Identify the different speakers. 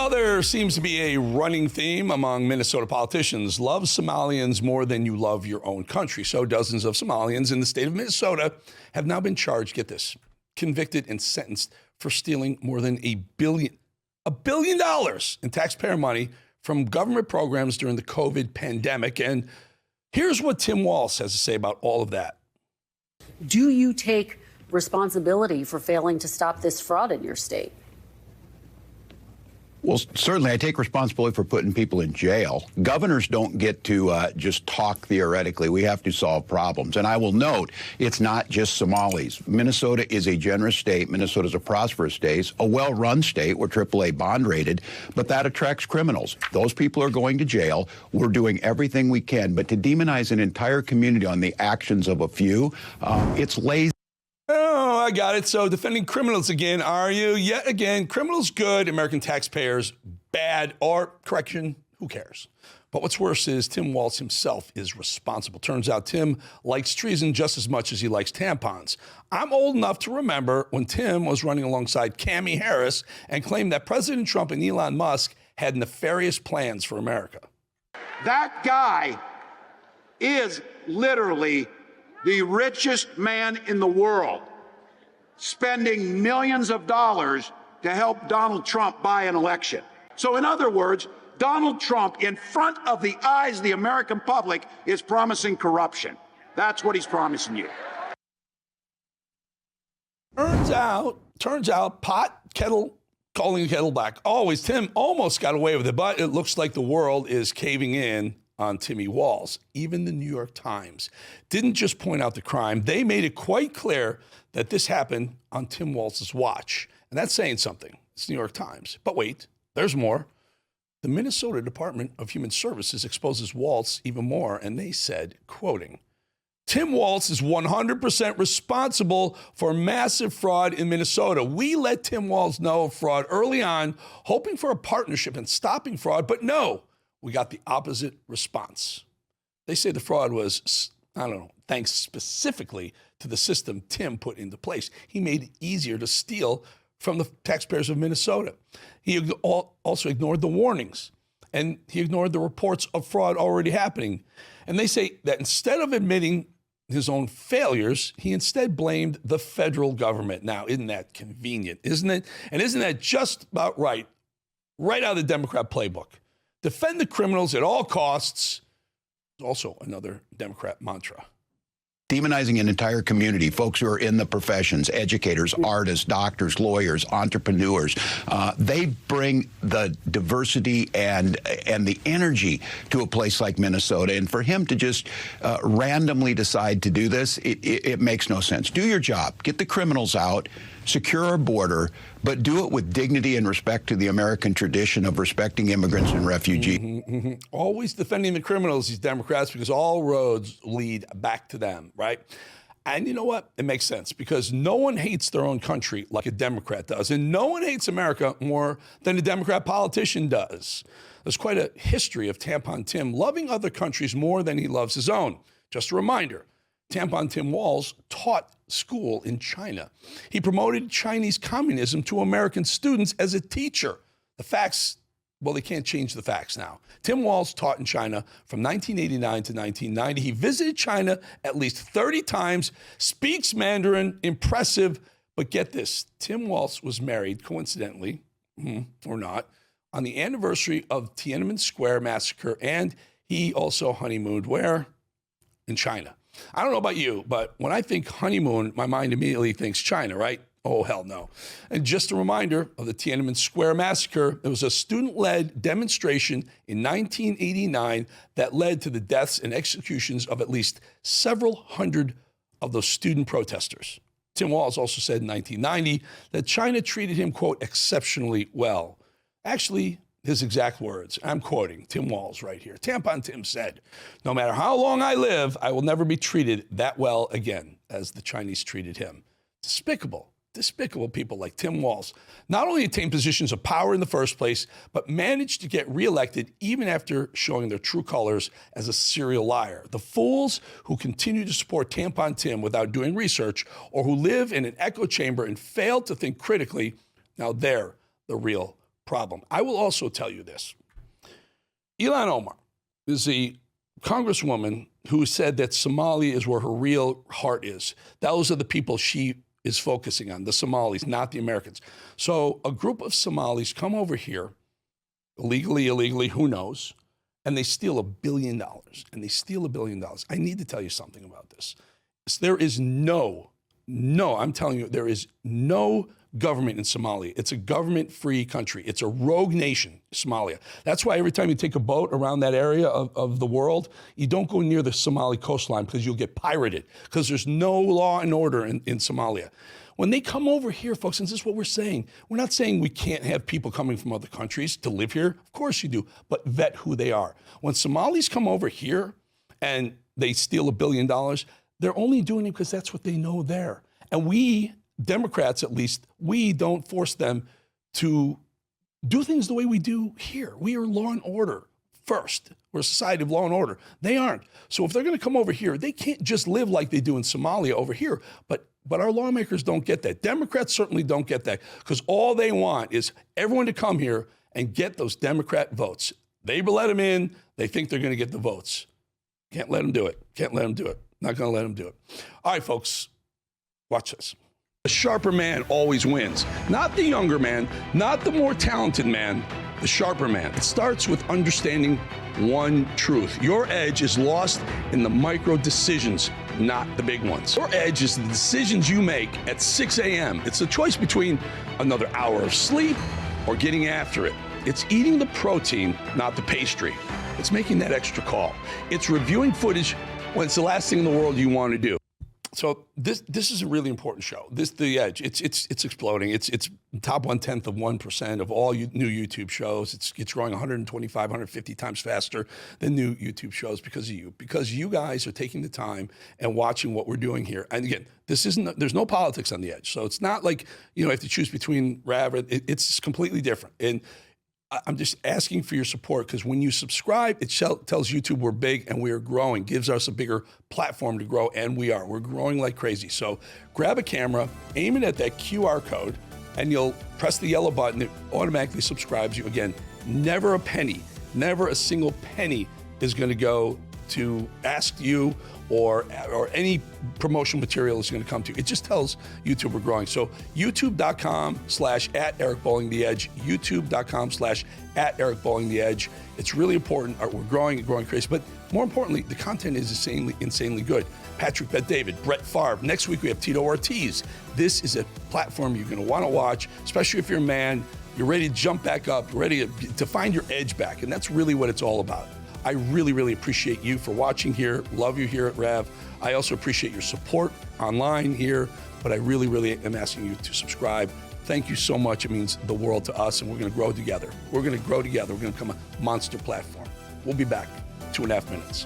Speaker 1: Well, there seems to be a running theme among Minnesota politicians. Love Somalians more than you love your own country. So dozens of Somalians in the state of Minnesota have now been charged, get this, convicted and sentenced for stealing more than $1 billion in taxpayer money from government programs during the COVID pandemic. And here's what Tim Walz has to say about all of that.
Speaker 2: Do you take responsibility for failing to stop this fraud in your state?
Speaker 3: Well, certainly I take responsibility for putting people in jail. Governors don't get to just talk theoretically. We have to solve problems. And I will note, it's not just Somalis. Minnesota is a generous state. Minnesota is a prosperous state, a well-run state. We're AAA bond rated, but that attracts criminals. Those people are going to jail. We're doing everything we can. But to demonize an entire community on the actions of a few, it's lazy.
Speaker 1: Oh, I got it. So defending criminals again, are you? Yet again, criminals good, American taxpayers bad, or correction, who cares? But what's worse is Tim Walz himself is responsible. Turns out Tim likes treason just as much as he likes tampons. I'm old enough to remember when Tim was running alongside Kamala Harris and claimed that President Trump and Elon Musk had nefarious plans for America.
Speaker 4: That guy is literally the richest man in the world, spending millions of dollars to help Donald Trump buy an election. So in other words, Donald Trump, in front of the eyes of the American public, is promising corruption. That's what he's promising you.
Speaker 1: Turns out, pot, kettle, calling the kettle black. Always, Tim almost got away with it, but it looks like the world is caving in on Timmy Walz. Even the New York Times didn't just point out the crime. They made it quite clear that this happened on Tim Walz's watch. And that's saying something. It's New York Times. But wait, there's more. The Minnesota Department of Human Services exposes Walz even more. And they said, quoting, Tim Walz is 100% responsible for massive fraud in Minnesota. We let Tim Walz know of fraud early on, hoping for a partnership in stopping fraud. But no, we got the opposite response. They say the fraud was, thanks specifically to the system Tim put into place. He made it easier to steal from the taxpayers of Minnesota. He also ignored the warnings, and he ignored the reports of fraud already happening. And they say that instead of admitting his own failures, he instead blamed the federal government. Now, isn't that convenient, isn't it? And isn't that just about right out of the Democrat playbook? Defend the criminals at all costs is also another Democrat mantra.
Speaker 3: Demonizing an entire community, folks who are in the professions, educators, artists, doctors, lawyers, entrepreneurs. They bring the diversity and the energy to a place like Minnesota. And for him to just randomly decide to do this, it makes no sense. Do your job. Get the criminals out. Secure our border, but do it with dignity and respect to the American tradition of respecting immigrants and refugees.
Speaker 1: Always defending the criminals, these Democrats, because all roads lead back to them, right? And you know what? It makes sense, because no one hates their own country like a Democrat does, and no one hates America more than a Democrat politician does. There's quite a history of Tampon Tim loving other countries more than he loves his own. Just a reminder, Tampon Tim Walz taught school in China. He promoted Chinese communism to American students as a teacher. The facts, well, they can't change the facts now. Tim Walz taught in China from 1989 to 1990. He visited China at least 30 times, speaks Mandarin, impressive. But get this, Tim Walz was married, coincidentally, or not, on the anniversary of Tiananmen Square massacre, and he also honeymooned where? In China. I don't know about you, but when I think honeymoon, my mind immediately thinks China, right? Oh, hell no. And just a reminder of the Tiananmen Square massacre, it was a student-led demonstration in 1989 that led to the deaths and executions of at least several hundred of those student protesters. Tim Walz also said in 1990 that China treated him, quote, exceptionally well. Actually, his exact words, I'm quoting Tim Walz right here. Tampon Tim said, no matter how long I live, I will never be treated that well again as the Chinese treated him. Despicable people like Tim Walz not only attained positions of power in the first place, but managed to get reelected even after showing their true colors as a serial liar. The fools who continue to support Tampon Tim without doing research, or who live in an echo chamber and fail to think critically, now they're the real problem. I will also tell you this. Ilhan Omar is a congresswoman who said that Somalia is where her real heart is. Those are the people she is focusing on, the Somalis, not the Americans. So a group of Somalis come over here, illegally, who knows, and they steal $1 billion. And they steal $1 billion. I need to tell you something about this. There is no, I'm telling you, there is no government in Somalia. It's a government-free country. It's a rogue nation, Somalia. That's why every time you take a boat around that area of the world, you don't go near the Somali coastline because you'll get pirated, because there's no law and order in Somalia. When they come over here, folks, and this is what we're saying, we're not saying we can't have people coming from other countries to live here. Of course you do, but vet who they are. When Somalis come over here and they steal $1 billion, they're only doing it because that's what they know there. And we, Democrats at least, we don't force them to do things the way we do here. We are law and order first. We're a society of law and order. They aren't. So if they're going to come over here, they can't just live like they do in Somalia over here. But our lawmakers don't get that. Democrats certainly don't get that, because all they want is everyone to come here and get those Democrat votes. They let them in. They think they're going to get the votes. Can't let them do it. Can't let them do it. Not going to let them do it. All right, folks, watch this. The sharper man always wins. Not the younger man, not the more talented man, the sharper man. It starts with understanding one truth. Your edge is lost in the micro decisions, not the big ones. Your edge is the decisions you make at 6 a.m. It's a choice between another hour of sleep or getting after it. It's eating the protein, not the pastry. It's making that extra call. It's reviewing footage when it's the last thing in the world you want to do. So this is a really important show. The Edge, it's exploding. It's top 1/10 of 1% of all new YouTube shows. It's growing 125, 150 times faster than new YouTube shows because of you. Because you guys are taking the time and watching what we're doing here. And again, there's no politics on The Edge. So it's not like, you have to choose between Rav. It's completely different. And I'm just asking for your support, because when you subscribe, it tells YouTube we're big and we are growing, gives us a bigger platform to grow, and we are. We're growing like crazy. So grab a camera, aim it at that QR code, and you'll press the yellow button. It automatically subscribes you. Again, never a penny, never a single penny is going to go to Ask You or any promotional material is going to come to you. It just tells YouTube we're growing. So youtube.com/@EricBollingTheEdge, youtube.com/@EricBollingTheEdge. It's really important. We're growing crazy. But more importantly, the content is insanely good. Patrick Bet-David, Brett Favre. Next week we have Tito Ortiz. This is a platform you're going to want to watch, especially if you're a man. You're ready to jump back up. You're ready to find your edge back. And that's really what it's all about. I really appreciate you for watching here. Love you here at Rav. I also appreciate your support online here, but I really am asking you to subscribe. Thank you so much. It means the world to us, and we're going to grow together. We're going to grow together. We're going to become a monster platform. We'll be back. 2.5 minutes.